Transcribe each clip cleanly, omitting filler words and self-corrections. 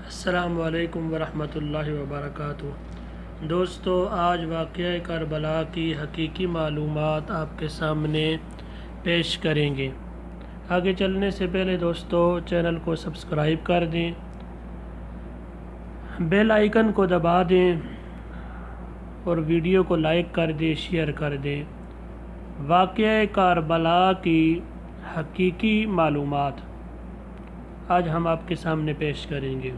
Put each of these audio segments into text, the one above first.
السلام علیکم ورحمۃ اللہ وبرکاتہ۔ دوستو، آج واقعہ کربلا کی حقیقی معلومات آپ کے سامنے پیش کریں گے۔ آگے چلنے سے پہلے دوستو چینل کو سبسکرائب کر دیں، بیل آئیکن کو دبا دیں اور ویڈیو کو لائک کر دیں، شیئر کر دیں۔ واقعہ کربلا کی حقیقی معلومات آج ہم آپ کے سامنے پیش کریں گے۔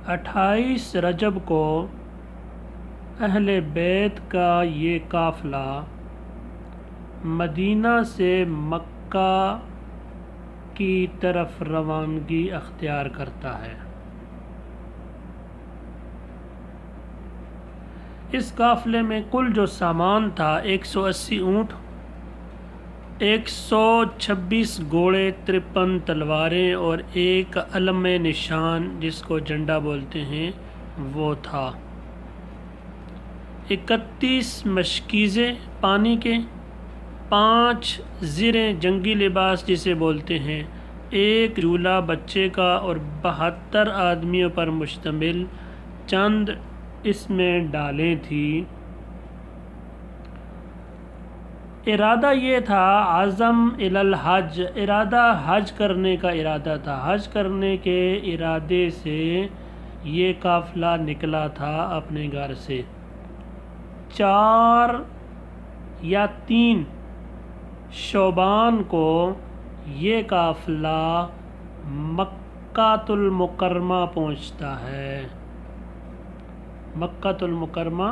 28 رجب کو اہل بیت کا یہ قافلہ مدینہ سے مکہ کی طرف روانگی اختیار کرتا ہے۔ اس قافلے میں کل جو سامان تھا 180 اونٹ، 126 گھوڑے، 53 تلواریں اور ایک علم نشان جس کو جھنڈا بولتے ہیں وہ تھا۔ 31 مشکیزیں پانی کے، 5 زریں جنگی لباس جسے بولتے ہیں، ایک جھولا بچے کا اور 72 آدمیوں پر مشتمل چند اس میں ڈالیں تھیں۔ ارادہ یہ تھا، عزم الی الحج، ارادہ حج کرنے کا ارادہ تھا۔ حج کرنے کے ارادے سے یہ قافلہ نکلا تھا اپنے گھر سے۔ 4 یا 3 شعبان کو یہ قافلہ مکۃ المکرمہ پہنچتا ہے، مکۃ المکرمہ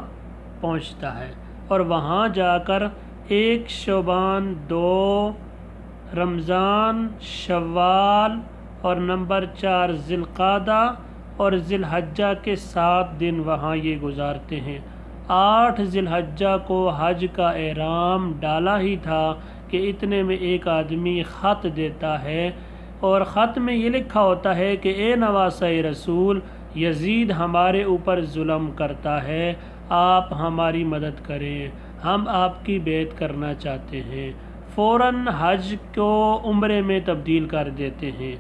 پہنچتا ہے اور وہاں جا کر 1 شعبان، 2 رمضان، شوال اور نمبر 4 ذی القعدہ اور ذی الحجہ کے 7 دن وہاں یہ گزارتے ہیں۔ 8 ذی الحجہ کو حج کا احرام ڈالا ہی تھا کہ اتنے میں ایک آدمی خط دیتا ہے اور خط میں یہ لکھا ہوتا ہے کہ اے نواسہ رسول، یزید ہمارے اوپر ظلم کرتا ہے، آپ ہماری مدد کریں، ہم آپ کی بیعت کرنا چاہتے ہیں۔ فوراً حج کو عمرے میں تبدیل کر دیتے ہیں،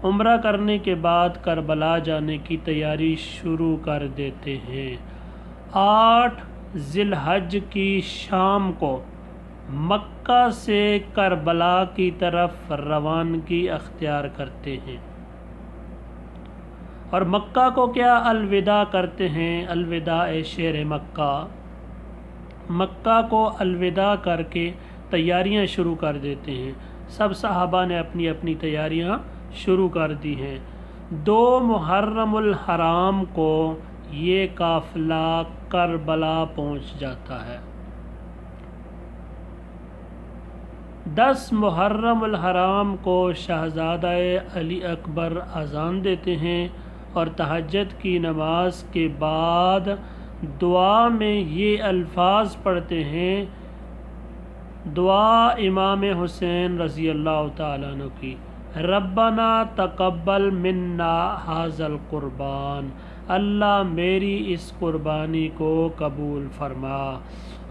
عمرہ کرنے کے بعد کربلا جانے کی تیاری شروع کر دیتے ہیں۔ 8 ذی الحجہ کی شام کو مکہ سے کربلا کی طرف روانگی اختیار کرتے ہیں اور مکہ کو کیا الوداع کرتے ہیں، الوداع شہر مکہ۔ مکہ کو الوداع کر کے تیاریاں شروع کر دیتے ہیں۔ سب صحابہ نے اپنی اپنی تیاریاں شروع کر دی ہیں۔ 2 محرم الحرام کو یہ قافلہ کربلا پہنچ جاتا ہے۔ 10 محرم الحرام کو شہزادہ علی اکبر اذان دیتے ہیں اور تہجد کی نماز کے بعد دعا میں یہ الفاظ پڑھتے ہیں، دعا امام حسین رضی اللہ تعالیٰ عنہ کی، ربنا تقبل منا ھذا القربان، اللہ میری اس قربانی کو قبول فرما۔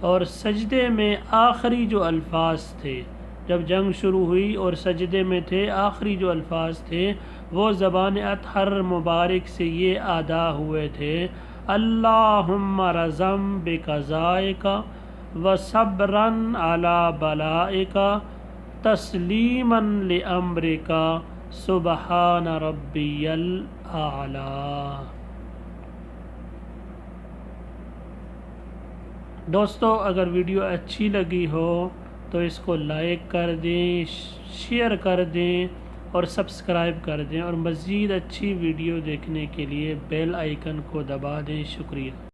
اور سجدے میں آخری جو الفاظ تھے، جب جنگ شروع ہوئی اور سجدے میں تھے، آخری جو الفاظ تھے وہ زبان اطہر مبارک سے یہ ادا ہوئے تھے، اللہم رزم بقضائک وصبرا علی بلائک تسلیما لامرک سبحان ربی الاعلی۔ دوستو، اگر ویڈیو اچھی لگی ہو تو اس کو لائک کر دیں، شیئر کر دیں اور سبسکرائب کر دیں اور مزید اچھی ویڈیو دیکھنے کے لیے بیل آئیکن کو دبا دیں۔ شکریہ۔